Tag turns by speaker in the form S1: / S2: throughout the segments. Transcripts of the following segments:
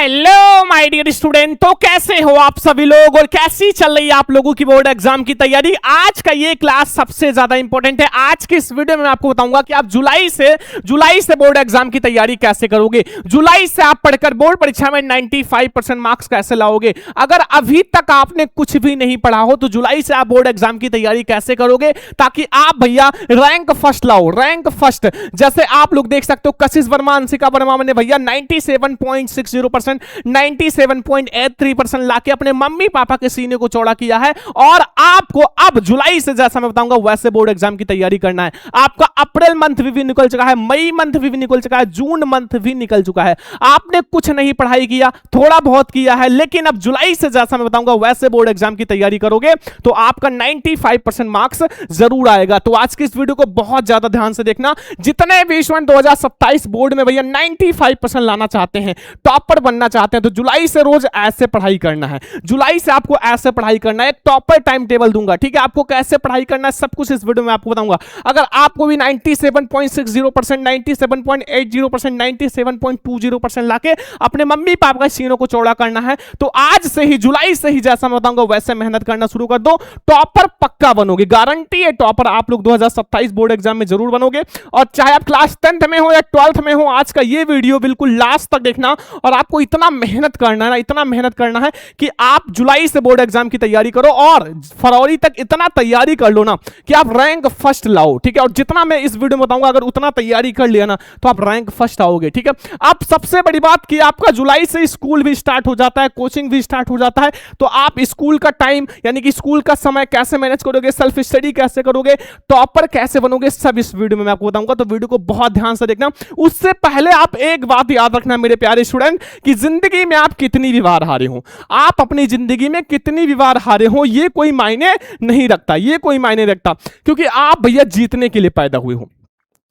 S1: Hello my dear student, तो कैसे हो आप सभी लोग और कैसी चल रही है आप लोगों की बोर्ड एग्जाम की तैयारी। आज का ये क्लास सबसे ज्यादा इंपॉर्टेंट है। आज के इस वीडियो में मैं आपको बताऊंगा कि आप जुलाई से बोर्ड एग्जाम की तैयारी कैसे करोगे। जुलाई से आप पढ़कर बोर्ड परीक्षा में 95% मार्क्स कैसे लाओगे। अगर अभी तक आपने कुछ भी नहीं पढ़ा हो तो जुलाई से आप बोर्ड एग्जाम की तैयारी कैसे करोगे ताकि आप भैया रैंक फर्स्ट लाओ। रैंक फर्स्ट जैसे आप लोग देख सकते हो, कशिश वर्मा, अंशिका वर्मा ने भैया 97.60%, 97.83% लाके अपने मम्मी पापा के सीने को चौड़ा किया है। और आपको अब जुलाई से जैसा मैं बताऊंगा वैसे बोर्ड एग्जाम की तैयारी करना है। आपका अप्रैल मंथ भी निकल चुका है, मई मंथ भी निकल चुका है, जून मंथ भी निकल चुका है। आपने कुछ नहीं पढ़ाई किया, थोड़ा बहुत किया है, लेकिन अब जुलाई से जैसा मैं बताऊंगा वैसे बोर्ड एग्जाम की तैयारी करोगे तो आपका 95% मार्क्स जरूर आएगा। तो आज की इस वीडियो को बहुत ज्यादा ध्यान से देखना। जितने भी स्टूडेंट 2027 बोर्ड में भैया 95% लाना चाहते हैं, टॉपर बनना चाहते हैं, तो जुलाई से रोज ऐसे पढ़ाई करना है। जुलाई से आपको ऐसे पढ़ाई करना है। एक टॉपर टाइम टेबल दूंगा, ठीक है। आपको कैसे पढ़ाई करना है सब कुछ इस वीडियो में आपको बताऊंगा। अगर आपको भी 97.60%, 97.80%, 97.20% लाके अपने मम्मी पापा के सीनों को चौड़ा करना है तो आज से ही, जुलाई से ही जैसा मैं बताऊंगा वैसे मेहनत करना शुरू कर दो। टॉपर पक्का बनोगे, गारंटी है। टॉपर आप लोग 2027 बोर्ड एग्जाम में जरूर बनोगे। और चाहे आप क्लास 10th में हो या 12th में हो, आज का ये वीडियो बिल्कुल लास्ट तक देखना। और आपको इतना मेहनत करना है ना, इतना मेहनत करना है कि आप जुलाई से बोर्ड एग्जाम की तैयारी करो और फरवरी तक इतना तैयारी कर लो ना कि आप रैंक फर्स्ट लाओ, ठीक है। और जितना मैं इस वीडियो में बताऊंगा अगर उतना तैयारी कर लिया ना तो आप रैंक फर्स्ट आओगे, ठीक है। अब सबसे बड़ी बात कि आपका जुलाई से स्कूल भी स्टार्ट हो जाता है, कोचिंग भी स्टार्ट हो जाता है। तो आप स्कूल का टाइम यानी कि स्कूल का समय कैसे मैनेज करोगे, सेल्फ स्टडी कैसे करोगे, टॉपर कैसे बनोगे, सब इस वीडियो में मैं आपको बताऊंगा। तो वीडियो को बहुत ध्यान से देखना। उससे पहले आप एक बात याद रखना मेरे प्यारे स्टूडेंट कि जिंदगी में आप कितनी भी बार हारे हो, आप अपनी जिंदगी में कितनी भी बार हारे हो, ये कोई मायने नहीं रखता, ये कोई मायने रखता। क्योंकि आप भैया जीतने के लिए पैदा हुए हो,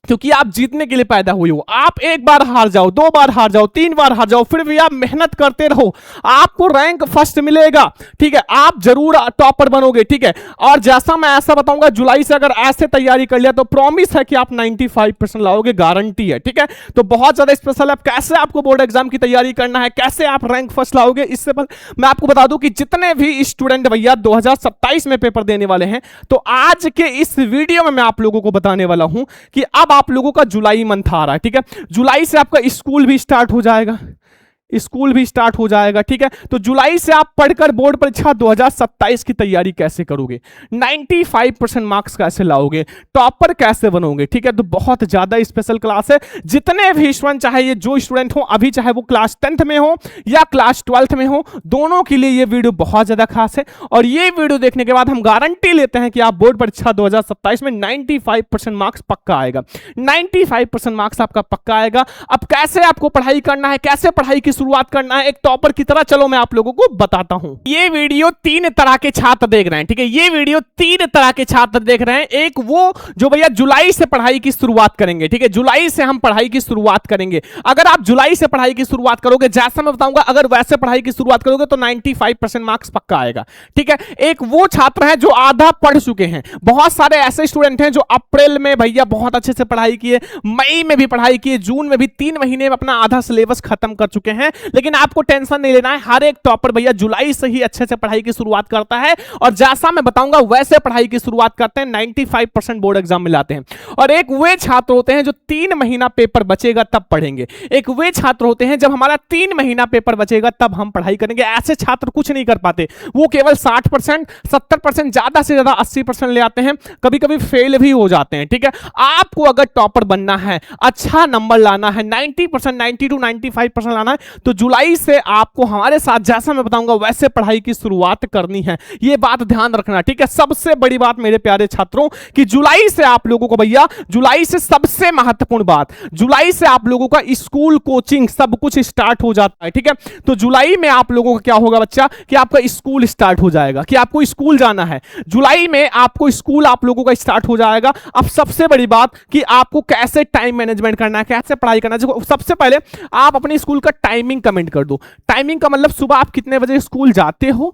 S1: क्योंकि आप जीतने के लिए पैदा हुए हो। आप एक बार हार जाओ, दो बार हार जाओ, तीन बार हार जाओ, फिर भी आप मेहनत करते रहो, आपको रैंक फर्स्ट मिलेगा, ठीक है। आप जरूर टॉपर बनोगे, ठीक है। और जैसा मैं ऐसा बताऊंगा, जुलाई से अगर ऐसे तैयारी कर लिया तो प्रॉमिस है कि आप 95% लाओगे, गारंटी है, ठीक है। तो बहुत ज्यादा स्पेशल है। कैसे आपको बोर्ड एग्जाम की तैयारी करना है, कैसे आप रैंक फर्स्ट लाओगे, इससे पहले मैं आपको बता दूं कि जितने भी स्टूडेंट भैया 2027 में पेपर देने वाले हैं, तो आज के इस वीडियो में मैं आप लोगों को बताने वाला हूं कि अब आप लोगों का जुलाई मंथ आ रहा है, ठीक है। जुलाई से आपका स्कूल भी स्टार्ट हो जाएगा, स्कूल भी स्टार्ट हो जाएगा, ठीक है। तो जुलाई से आप पढ़कर बोर्ड परीक्षा 2027 की तैयारी कैसे करोगे, 95% मार्क्स कैसे लाओगे, टॉपर कैसे बनोगे, ठीक है। तो बहुत ज्यादा स्पेशल क्लास है। जितने भी स्टूडेंट, चाहे ये जो स्टूडेंट हो अभी, चाहे वो क्लास 10th में हो या क्लास 12th में हो, दोनों के लिए ये वीडियो बहुत ज्यादा खास है। और ये वीडियो देखने के बाद हम गारंटी लेते हैं कि आप बोर्ड परीक्षा 2027 में 95% मार्क्स पक्का आएगा, 95% मार्क्स आपका पक्का आएगा। अब कैसे आपको पढ़ाई करना है, कैसे पढ़ाई की शुरुआत करना है एक टॉपर की तरह, चलो मैं आप लोगों को बताता हूं। ये वीडियो तीन तरह के छात्र देख रहे हैं, ठीक है। ये वीडियो तीन तरह के छात्र देख रहे हैं। एक वो जो भैया जुलाई से पढ़ाई की शुरुआत करेंगे, ठीक है। जुलाई से हम पढ़ाई की शुरुआत करेंगे। अगर आप जुलाई से पढ़ाई की शुरुआत करोगे, जैसा मैं बताऊंगा, अगर वैसे पढ़ाई की शुरुआत करोगे तो 95% मार्क्स पक्का आएगा, ठीक है। एक वो छात्र है जो आधा पढ़ चुके हैं। बहुत सारे ऐसे स्टूडेंट हैं जो अप्रैल में भैया बहुत अच्छे से पढ़ाई किए, मई में भी पढ़ाई किए, जून में भी, 3 महीने में अपना आधा सिलेबस खत्म कर चुके हैं। लेकिन आपको टेंशन नहीं लेना है, हर एक टॉपर भैया जुलाई से ही अच्छे से पढ़ाई की शुरुआत करता है और जैसा मैं बताऊंगा वैसे पढ़ाई की शुरुआत करते हैं, 95% बोर्ड एग्जाम में लाते हैं। और एक वे छात्र होते हैं जो 3 महीना पेपर बचेगा तब पढ़ेंगे। एक वे छात्र होते हैं जब हमारा 3 महीना पेपर बचेगा तब हम पढ़ाई करेंगे। ऐसे छात्र कुछ नहीं कर पाते, वो केवल 60%, 70%, ज्यादा से ज्यादा 80% ले आते हैं, कभी कभी फेल भी हो जाते हैं, ठीक है। आपको अगर टॉपर बनना है, अच्छा नंबर लाना है, 90%, 90 to 95% लाना है, तो जुलाई से आपको हमारे साथ जैसा मैं बताऊंगा वैसे पढ़ाई की शुरुआत करनी है। यह बात ध्यान रखना, ठीक है। सबसे बड़ी बात मेरे प्यारे छात्रों कि जुलाई से आप लोगों को भैया, जुलाई से सबसे महत्वपूर्ण बात, जुलाई से आप लोगों का स्कूल, कोचिंग सब कुछ स्टार्ट हो जाता है, ठीक है। तो जुलाई में आप लोगों का क्या होगा बच्चा कि आपका स्कूल स्टार्ट हो जाएगा, कि आपको स्कूल जाना है। जुलाई में आपको स्कूल आप लोगों का स्टार्ट हो जाएगा। अब सबसे बड़ी बात कि आपको कैसे टाइम मैनेजमेंट करना है, कैसे पढ़ाई करना है। सबसे पहले आप अपने स्कूल का टाइमिंग कमेंट कर दो। टाइमिंग का मतलब सुबह आप कितने बजे स्कूल जाते हो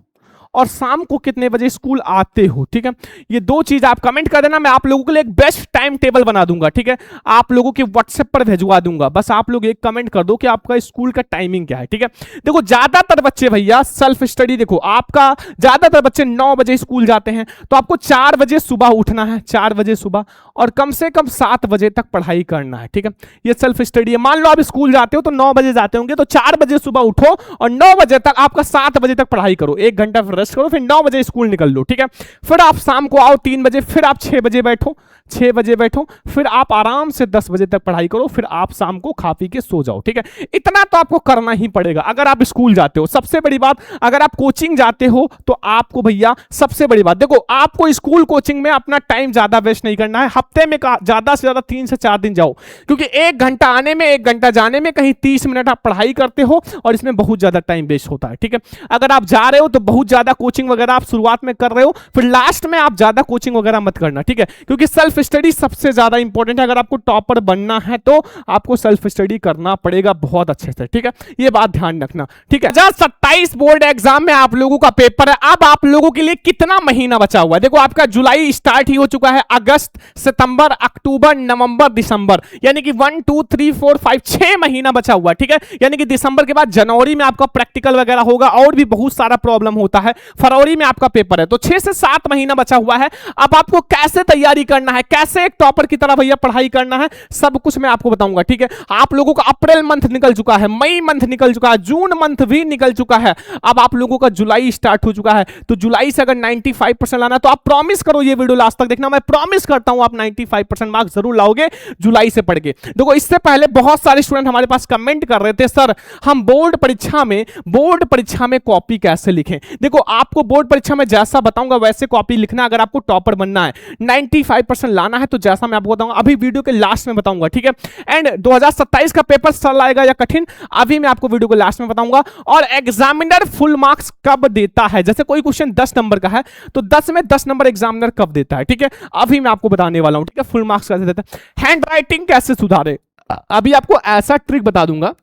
S1: और शाम को कितने बजे स्कूल आते हो। ठीक है, ये दो चीज आप कमेंट कर देना, मैं आप लोगों के लिए एक बेस्ट टाइम टेबल बना दूंगा। ठीक है, आप लोगों के व्हाट्सएप पर भेजवा दूंगा, बस आप लोग एक कमेंट कर दो कि आपका स्कूल का टाइमिंग क्या है। ठीक है, देखो ज्यादातर बच्चे भैया सेल्फ स्टडी, देखो आपका ज्यादातर बच्चे 9 बजे स्कूल जाते हैं, तो आपको 4 बजे सुबह उठना है, 4 बजे सुबह, और कम से कम 7 बजे तक पढ़ाई करना है। ठीक है, ये सेल्फ स्टडी है। मान लो आप स्कूल जाते हो तो 9 बजे जाते होंगे, तो 4 बजे सुबह उठो और 9 बजे तक आपका 7 बजे तक पढ़ाई करो, 1 घंटा फिर रेस्ट करो, फिर 9 बजे स्कूल निकल लो। ठीक है, फिर आप शाम को आओ 3 बजे, फिर आप 6 बजे बैठो, 6 बजे बैठो, फिर आप आराम से 10 बजे तक पढ़ाई करो, फिर आप शाम को खा पी के सो जाओ। ठीक है, इतना तो आपको करना ही पड़ेगा अगर आप स्कूल जाते हो। सबसे बड़ी बात, अगर आप कोचिंग जाते हो तो आपको भैया सबसे बड़ी बात, देखो आपको स्कूल कोचिंग में अपना टाइम ज्यादा वेस्ट नहीं करना है। हफ्ते में ज्यादा से ज्यादा 3 से 4 दिन जाओ, क्योंकि 1 घंटा आने में 1 घंटा जाने में कहीं 30 मिनट आप पढ़ाई करते हो और इसमें बहुत ज्यादा टाइम वेस्ट होता है। ठीक है, अगर आप जा रहे हो तो बहुत ज्यादा कोचिंग वगैरह आप शुरुआत में कर रहे हो, फिर लास्ट में आप ज्यादा कोचिंग वगैरह मत करना। ठीक है, क्योंकि सेल्फ स्टडी सबसे ज्यादा इंपॉर्टेंट है। अगर आपको टॉपर बनना है तो आपको सेल्फ स्टडी करना पड़ेगा बहुत अच्छे से। ठीक है, ये बात ध्यान रखना। ठीक है, 2027 बोर्ड एग्जाम में आप लोगों का पेपर है। अब आप लोगों के लिए कितना महीना बचा हुआ है? देखो आपका जुलाई स्टार्ट ही हो चुका है, अगस्त, सितंबर, अक्टूबर, नवंबर, दिसंबर, यानी कि 1 2 3 4 5 6 महीना बचा हुआ है। ठीक है, यानी कि दिसंबर के बाद जनवरी में आपका प्रैक्टिकल वगैरह होगा और भी बहुत सारा प्रॉब्लम होता है, फरवरी में आपका पेपर है, तो 6 से 7 महीना बचा हुआ है। अब आपको कैसे तैयारी करना है, कैसे एक टॉपर की तरह भैया पढ़ाई करना है, सब कुछ मैं आपको बताऊंगा। ठीक है, आप लोगों का अप्रैल मंथ निकल चुका है, मई मंथ निकल चुका है, जून मंथ भी निकल चुका है, अब आप लोगों का जुलाई स्टार्ट हो चुका है। तो जुलाई से अगर 95% लाना तो आप प्रॉमिस करो, ये वीडियो लास्ट तक देखना, मैं प्रॉमिस करता हूं आप 95% मार्क्स जरूर लाओगे जुलाई से पढ़ के। देखो इससे पहले बहुत सारे स्टूडेंट हमारे पास कमेंट कर रहे थे, सर हम बोर्ड परीक्षा में कॉपी कैसे लिखें। देखो आपको बोर्ड परीक्षा में जैसा बताऊंगा वैसे कॉपी लिखना, अगर आपको टॉपर बनना है, 95% लाना है, तो जैसा मैं आपको बताऊंगा अभी वीडियो के लास्ट में बताऊंगा। ठीक है, एंड 2027 का पेपर सरल आएगा या कठिन, अभी मैं आपको वीडियो के लास्ट में बताऊंगा। और एग्जामिनर फुल मार्क्स कब देता है, जैसे कोई क्वेश्चन 10 नंबर का है तो 10 में 10 नंबर एग्जामिनर कब देता है। ठीक है, अभी मैं आपको बताने वाला हूं। ठीक है, फुल मार्क्स कैसे देता है, हैंड राइटिंग कैसे सुधारे, अभी आपको ऐसा ट्रिक बता दूंगा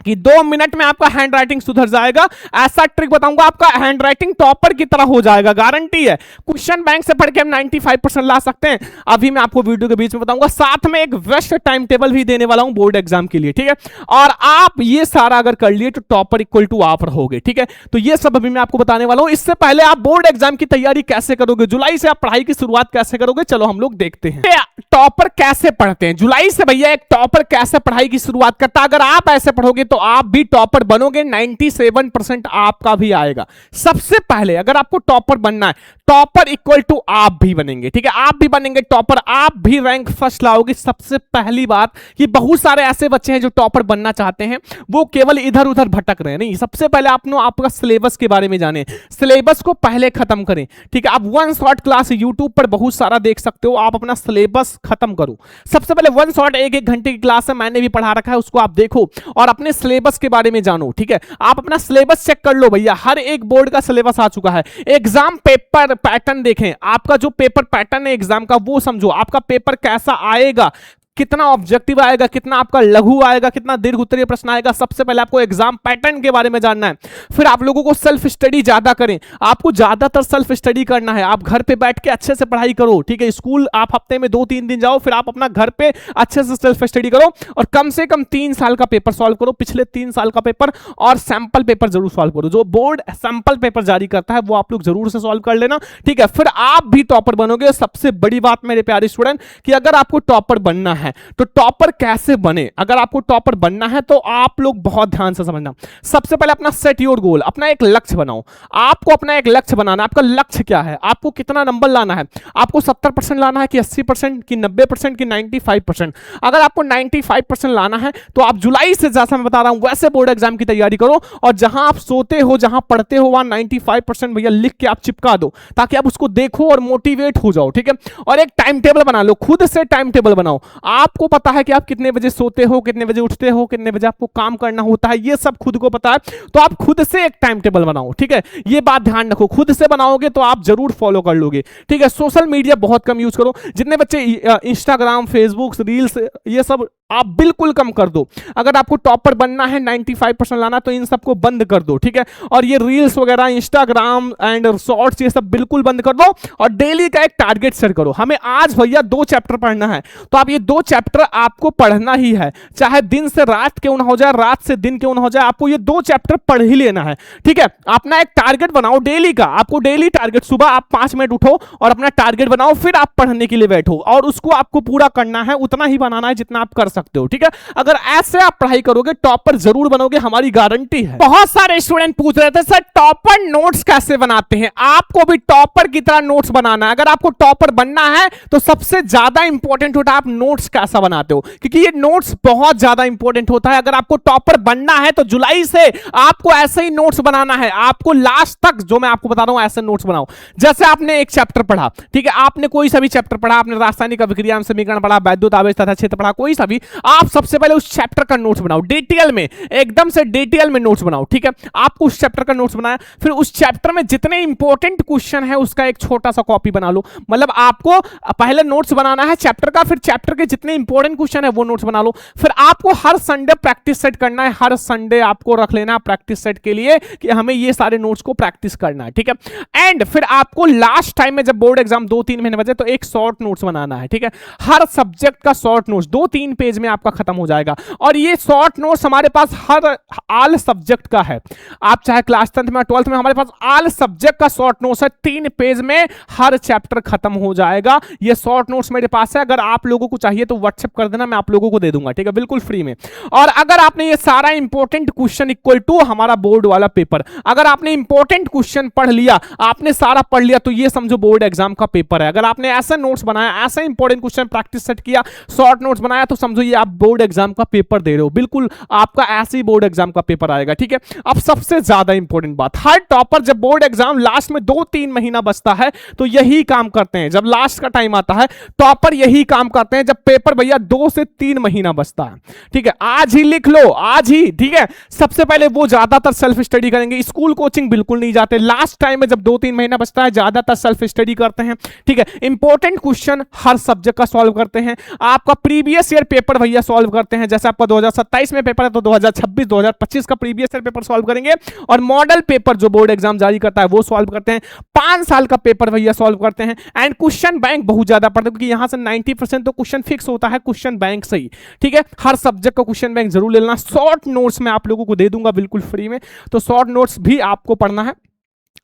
S1: कि 2 मिनट में आपका हैंड राइटिंग सुधर जाएगा। ऐसा ट्रिक बताऊंगा, आपका हैंड राइटिंग टॉपर की तरह हो जाएगा, गारंटी है। क्वेश्चन बैंक से पढ़ के हम 95% ला सकते हैं, अभी मैं आपको वीडियो के बीच में बताऊंगा। साथ में एक बेस्ट टाइम टेबल भी देने वाला हूं बोर्ड एग्जाम के लिए। ठीक है, और आप ये सारा अगर कर लिए तो टॉपर इक्वल टू आप रहोगे। ठीक है, तो ये सब अभी मैं आपको बताने वाला हूं। इससे पहले आप बोर्ड एग्जाम की तैयारी कैसे करोगे, जुलाई से आप पढ़ाई की शुरुआत कैसे करोगे, चलो हम लोग देखते हैं। टॉपर कैसे पढ़ते हैं जुलाई से भैया, एक टॉपर कैसे पढ़ाई की शुरुआत करता है। अगर आप ऐसे पढ़ोगे तो आप भी टॉपर बनोगे, 97% आपका भी आएगा। सबसे पहले अगर आपको टॉपर बनना है, टॉपर इक्वल टू आप भी बनेंगे। ठीक है, आप भी बनेंगे टॉपर, आप भी रैंक फर्स्ट लाओगे। सबसे पहली बात कि बहुत सारे ऐसे बच्चे हैं जो टॉपर बनना चाहते हैं, वो केवल इधर उधर भटक रहे हैं। नहीं, सबसे पहले आपका सिलेबस के बारे में जाने, सिलेबस को पहले खत्म करें। ठीक है, आप वन शॉट क्लास यूट्यूब पर बहुत सारा देख सकते हो, आप अपना सिलेबस खत्म करो। सबसे पहले वन शॉट 1-1 घंटे की क्लास है, मैंने भी पढ़ा रखा है, उसको आप देखो और अपने सिलेबस के बारे में जानो। ठीक है, आप अपना सिलेबस चेक कर लो भैया, हर एक बोर्ड का सिलेबस आ चुका है। एग्जाम पेपर पैटर्न देखें, आपका जो पेपर पैटर्न है एग्जाम का वो समझो, आपका पेपर कैसा आएगा, कितना ऑब्जेक्टिव आएगा, कितना आपका लघु आएगा, कितना दीर्घ उत्तरीय प्रश्न आएगा। सबसे पहले आपको एग्जाम पैटर्न के बारे में जानना है। फिर आप लोगों को सेल्फ स्टडी ज्यादा करें, आपको ज्यादातर सेल्फ स्टडी करना है। आप घर पे बैठ के अच्छे से पढ़ाई करो। ठीक है, स्कूल आप हफ्ते में 2-3 दिन जाओ, फिर आप अपना घर पे अच्छे से सेल्फ स्टडी करो और कम से कम 3 साल का पेपर सॉल्व करो, पिछले 3 साल का पेपर, और सैंपल पेपर जरूर सॉल्व करो। जो बोर्ड सैंपल पेपर जारी करता है वो आप लोग जरूर से सॉल्व कर लेना। ठीक है, फिर आप भी टॉपर बनोगे। सबसे बड़ी बात मेरे प्यारे स्टूडेंट कि अगर आपको टॉपर बनना है तो टॉपर कैसे बने, अगर आपको टॉपर बनना है तो आप लोग बहुत ध्यान से समझना। सबसे पहले अपना सेट योर गोल, अपना एक लक्ष्य बनाओ। आपको अपना एक लक्ष्य बनाना है। आपका लक्ष्य क्या है, आपको कितना नंबर लाना है, आपको 70% लाना है कि 80% कि 90% कि 95%। अगर आपको 95% लाना है तो आप जुलाई से, जैसा मैं बता रहा हूं वैसे बोर्ड एग्जाम की तैयारी करो, और जहां आप सोते हो, जहां पढ़ते हो, वहां 95% भैया लिख के आप चिपका दो, ताकि आप उसको देखो और मोटिवेट हो जाओ। ठीक है, और एक टाइम टेबल बना लो, खुद से टाइम टेबल बनाओ। आपको पता है कि आप कितने बजे सोते हो, कितने बजे उठते हो, कितने बजे आपको काम करना होता है, ये सब खुद को पता है, तो आप खुद से एक टाइम टेबल बनाओ। ठीक है, ये बात ध्यान रखो, खुद से बनाओगे तो आप जरूर फॉलो कर लोगे। ठीक है, सोशल मीडिया बहुत कम यूज करो। जितने बच्चे इंस्टाग्राम, फेसबुक, रील्स ये सब आप बिल्कुल कम कर दो। अगर आपको टॉपर बनना है, 95% लाना, तो इन सबको बंद कर दो, ठीक है। और ये रील्स वगैरह, इंस्टाग्राम एंड शॉर्ट्स, ये सब बिल्कुल बंद कर दो और डेली का एक टारगेट सेट करो। हमें आज भैया 2 चैप्टर पढ़ना है, तो आप ये 2 चैप्टर आपको पढ़ना ही है, चाहे दिन से रात क्यों ना हो जाए, रात से दिन क्यों ना हो जाए, आपको ये 2 चैप्टर पढ़ ही लेना है, ठीक है। अपना एक टारगेट बनाओ डेली का, आपको डेली टारगेट, सुबह आप 5 मिनट उठो और अपना टारगेट बनाओ, फिर आप पढ़ने के लिए बैठो और उसको आपको पूरा करना है, उतना ही बनाना है जितना आप कर सकते हो, ठीक है। अगर ऐसे आप पढ़ाई करोगे टॉपर जरूर बनोगे, हमारी गारंटी है। बहुत सारे स्टूडेंट पूछ रहे थे सर टॉपर नोट्स कैसे बनाते हैं। आपको भी टॉपर की तरह नोट्स बनाना है। अगर आपको टॉपर बनना है तो सबसे ज्यादा इंपॉर्टेंट होता है आप नोट्स कैसा बनाते हो, क्योंकि ये नोट्स बहुत ज्यादा इंपॉर्टेंट होता है। अगर आपको टॉपर बनना है तो जुलाई से आपको ऐसे ही नोट्स बनाना है, आपको लास्ट तक जो मैं आपको बता रहा हूं ऐसे नोट्स बनाओ। जैसे आपने एक चैप्टर पढ़ा, ठीक है, आपने कोई सा भी चैप्टर पढ़ा, आपने रासायनिक अभिक्रिया समीकरण पढ़ा, वैद्युत आवेश तथा क्षेत्र पढ़ा, कोई सा भी, आप सबसे पहले उस चैप्टर का नोट्स बनाओ, डिटेल में, एकदम से डिटेल में नोट्स बनाओ, ठीक है। आपको उस चैप्टर का नोट्स बनाया, फिर उस चैप्टर में जितने इंपॉर्टेंट क्वेश्चन है उसका एक छोटा सा कॉपी बना लो। मतलब आपको पहले नोट्स बनाना है चैप्टर का, फिर चैप्टर के जितने इंपॉर्टेंट क्वेश्चन है वो नोट्स बना लो। फिर आपको हर संडे प्रैक्टिस सेट करना है, हर संडे आपको रख लेना है प्रैक्टिस सेट के लिए कि हमें ये सारे नोट्स को प्रैक्टिस करना है, ठीक है। एंड फिर आपको लास्ट टाइम में जब बोर्ड एग्जाम 2-3 महीने बचे तो एक शॉर्ट नोट्स बनाना है, ठीक है। हर सब्जेक्ट का शॉर्ट नोट्स 2-3 पेज में आपका खत्म हो जाएगा और ये शॉर्ट नोट्स हमारे पास हर ऑल सब्जेक्ट का है। आप चाहे क्लास 10th में 12th में, हमारे पास ऑल सब्जेक्ट का शॉर्ट नोट्स है, 3 पेज में हर चैप्टर खत्म हो जाएगा। ये शॉर्ट नोट्स मेरे पास है, अगर आप लोगों को चाहिए तो व्हाट्सएप कर देना, मैं आप लोगों को दे दूंगा, ठीक है, बिल्कुल फ्री में। और अगर आपने ये सारा इंपॉर्टेंट क्वेश्चन इक्वल टू हमारा बोर्ड वाला पेपर, अगर आपने इंपॉर्टेंट क्वेश्चन पढ़ लिया, आपने सारा पढ़ लिया, तो ये समझो बोर्ड एग्जाम का पेपर है। अगर आपने ऐसा नोट्स बनाया, ऐसा इंपॉर्टेंट क्वेश्चन प्रैक्टिस सेट किया, शॉर्ट नोट्स बनाया, तो समझो ये आप बोर्ड एग्जाम का पेपर दे रहे हो, बिल्कुल आपका ऐसे ही बोर्ड एग्जाम का पेपर आएगा, ठीक है। अब सबसे ज्यादा इंपॉर्टेंट बात, हर टॉपर जब बोर्ड एग्जाम लास्ट में 2-3 महीना बचता है तो यही काम करते हैं। जब लास्ट का टाइम आता है टॉपर यही काम करते हैं, जब पेपर भैया 2 से 3 महीना बचता है, ठीक है। आज ही लिख लो, आज ही, ठीक है। सबसे पहले वो ज्यादातर सेल्फ स्टडी करेंगे, स्कूल कोचिंग बिल्कुल नहीं जाते। लास्ट टाइम में जब 2-3 महीना बचता है ज्यादातर सेल्फ स्टडी करते हैं, ठीक है। इंपॉर्टेंट क्वेश्चन हर सब्जेक्ट का सॉल्व करते हैं, आपका प्रीवियस ईयर पेपर भैया सॉल्व करते हैं। जैसे आपका 2027 में पेपर है तो 2026-2025 का प्रीवियस ईयर पेपर सॉल्व करेंगे और मॉडल पेपर जो बोर्ड एग्जाम जारी करता है वो सॉल्व करते हैं। 5 साल का पेपर भैया सॉल्व करते हैं। एंड क्वेश्चन बैंक बहुत ज्यादा पढ़ते हैं, क्योंकि यहां से 90% तो क्वेश्चन फिक्स होता है क्वेश्चन बैंक से ही, ठीक है। हर सब्जेक्ट का क्वेश्चन बैंक जरूर ले लेना। शॉर्ट नोट्स में आप लोगों को दे दूंगा बिल्कुल फ्री में, तो शॉर्ट नोट्स भी आपको पढ़ना है।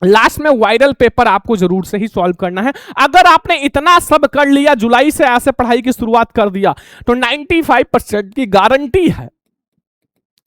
S1: लास्ट में वायरल पेपर आपको जरूर से ही सॉल्व करना है। अगर आपने इतना सब कर लिया, जुलाई से ऐसे पढ़ाई की शुरुआत कर दिया, तो 95% की गारंटी है,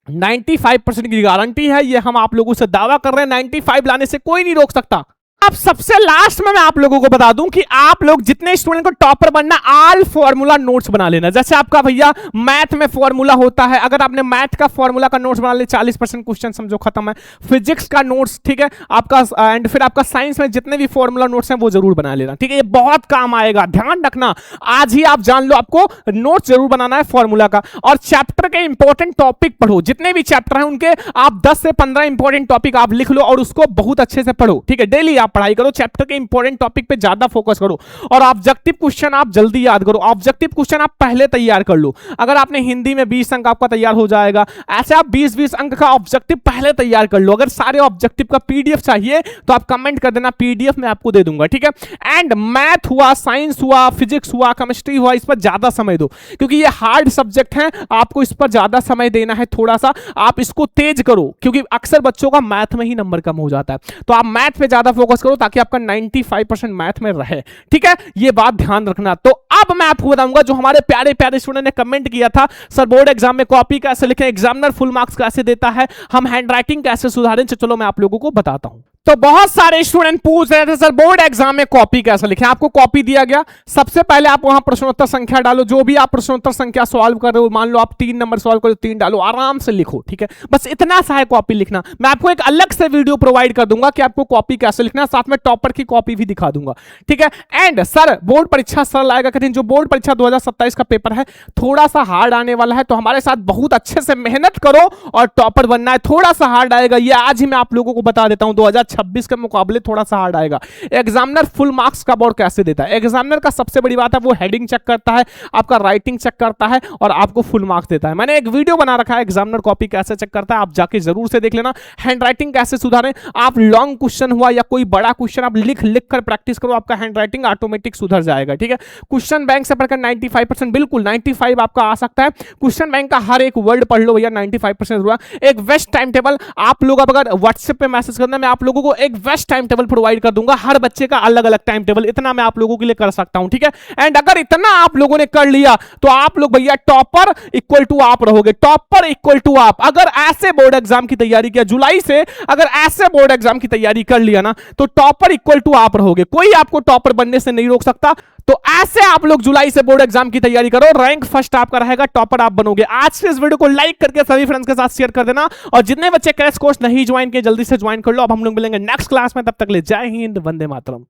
S1: 95% की गारंटी है, ये हम आप लोगों से दावा कर रहे हैं, 95 लाने से कोई नहीं रोक सकता। अब सबसे लास्ट में मैं आप लोगों को बता दूं कि आप लोग जितने स्टूडेंट को टॉपर बनना, ऑल फॉर्मूला नोट्स बना लेना। जैसे आपका भैया मैथ में फॉर्मूला होता है, अगर आपने मैथ का फॉर्मूला का नोट्स बना ले, 40% क्वेश्चन समझो खत्म है। फिजिक्स का नोट्स, ठीक है, आपका एंड फिर आपका साइंस में जितने भी फॉर्मूला नोट्स हैं वो जरूर बना लेना, ठीक है। ये बहुत काम आएगा, ध्यान रखना, आज ही आप जान लो, आपको नोट्स जरूर बनाना है फॉर्मूला का। और चैप्टर के इंपॉर्टेंट टॉपिक पढ़ो, जितने भी चैप्टर हैं उनके आप 10 से 15 इंपॉर्टेंट टॉपिक आप लिख लो और उसको बहुत अच्छे से पढ़ो, ठीक है। डेली पढ़ाई करो, चैप्टर के इंपॉर्टेंट टॉपिक पे ज्यादा फोकस करो और ऑब्जेक्टिव क्वेश्चन आप जल्दी याद करो। ऑब्जेक्टिव क्वेश्चन आप पहले तैयार कर लो। अगर आपने हिंदी में 20 अंक आपका तैयार हो जाएगा, ऐसे आप 20-20 अंक का ऑब्जेक्टिव पहले तैयार कर लो। अगर सारे ऑब्जेक्टिव का पीडीएफ चाहिए तो आप कमेंट कर देना, पीडीएफ में आपको दे दूंगा, ठीक है। एंड मैथ हुआ, साइंस हुआ, फिजिक्स हुआ, केमिस्ट्री हुआ, इस पर ज्यादा समय दो, क्योंकि ये हार्ड सब्जेक्ट हैं, आपको इस पर ज्यादा समय देना है। थोड़ा सा आप इसको तेज करो, क्योंकि अक्सर बच्चों का मैथ में ही नंबर कम हो जाता है, तो आप मैथ पे ज्यादा फोकस करो ताकि आपका 95% मैथ में रहे, ठीक है। ये बात ध्यान रखना। तो अब मैं आपको बताऊंगा, जो हमारे प्यारे प्यारे स्टूडेंट ने कमेंट किया था, सर बोर्ड एग्जाम में कॉपी कैसे लिखें, एग्जामिनर फुल मार्क्स कैसे देता है, हम हैंडराइटिंग कैसे सुधारें, चलो मैं आप लोगों को बताता हूं। तो बहुत सारे स्टूडेंट पूछ रहे थे सर बोर्ड एग्जाम में कॉपी कैसे लिखें। आपको कॉपी दिया गया, सबसे पहले आप वहां प्रश्नोत्तर संख्या डालो, जो भी आप प्रश्नोत्तर संख्या सॉल्व कर रहे हो, मान लो आप 3 नंबर सॉल्व करो, 3 डालो, आराम से लिखो, ठीक है। बस इतना सा है कॉपी लिखना। मैं आपको एक अलग से वीडियो प्रोवाइड कर दूंगा कि आपको कॉपी कैसे लिखना, साथ में टॉपर की कॉपी भी दिखा दूंगा, ठीक है। एंड सर बोर्ड परीक्षा सरल आएगा कठिन, जो बोर्ड परीक्षा 2027 का पेपर है थोड़ा सा हार्ड आने वाला है, तो हमारे साथ बहुत अच्छे से मेहनत करो और टॉपर बनना है। थोड़ा सा हार्ड आएगा, ये आज ही मैं आप लोगों को बता देता हूं। 2026 के मुकाबले थोड़ा सा हार्ड आएगा। एग्जामिनर फुल मार्क्स का बोर्ड कैसे देता है? एग्जामिनर का सबसे बड़ी बात है वो हेडिंग चेक करता है, आपका राइटिंग चेक करता है और आपको फुल मार्क्स देता है। मैंने एक वीडियो बना रखा है एग्जामिनर कॉपी कैसे चेक करता है, आप जाके जरूर से देख लेना। हैंड राइटिंग कैसे सुधारें, आप लॉन्ग क्वेश्चन हुआ या कोई बड़ा क्वेश्चन आप लिख कर प्रैक्टिस करो, आपका हैंड राइटिंग ऑटोमेटिक सुधर जाएगा। ठीक है, क्वेश्चन बैंक से पढ़कर 95% बिल्कुल 95 आपका आ सकता है। क्वेश्चन बैंक का हर एक वर्ड पढ़ लो भैया, 95% हुआ। एक बेस्ट टाइम टेबल आप लोग अगर व्हाट्सएप पे मैसेज करना, मैं आप लोगों को एक बेस्ट टाइम टेबल प्रोवाइड कर दूंगा, हर बच्चे का अलग अलग टाइम टेबल, इतना मैं आप लोगों के लिए कर सकता हूं। ठीक है, एंड अगर इतना आप लोगों ने कर लिया तो आप लोग भैया टॉपर इक्वल टू आप रहोगे, टॉपर इक्वल टू आप। अगर ऐसे बोर्ड एग्जाम की तैयारी किया जुलाई से, अगर ऐसे बोर्ड एग्जाम की तैयारी कर लिया ना तो टॉपर इक्वल टू आप रहोगे, कोई आपको टॉपर बनने से नहीं रोक सकता। तो ऐसे आप लोग जुलाई से बोर्ड एग्जाम की तैयारी करो, रैंक फर्स्ट आपका रहेगा, टॉपर आप बनोगे। आज के इस वीडियो को लाइक करके सभी फ्रेंड्स के साथ शेयर कर देना, और जितने बच्चे क्रैश कोर्स नहीं ज्वाइन किए जल्दी से ज्वाइन कर लो। अब हम लोग मिलेंगे नेक्स्ट क्लास में, तब तक ले जय हिंद, वंदे मातरम।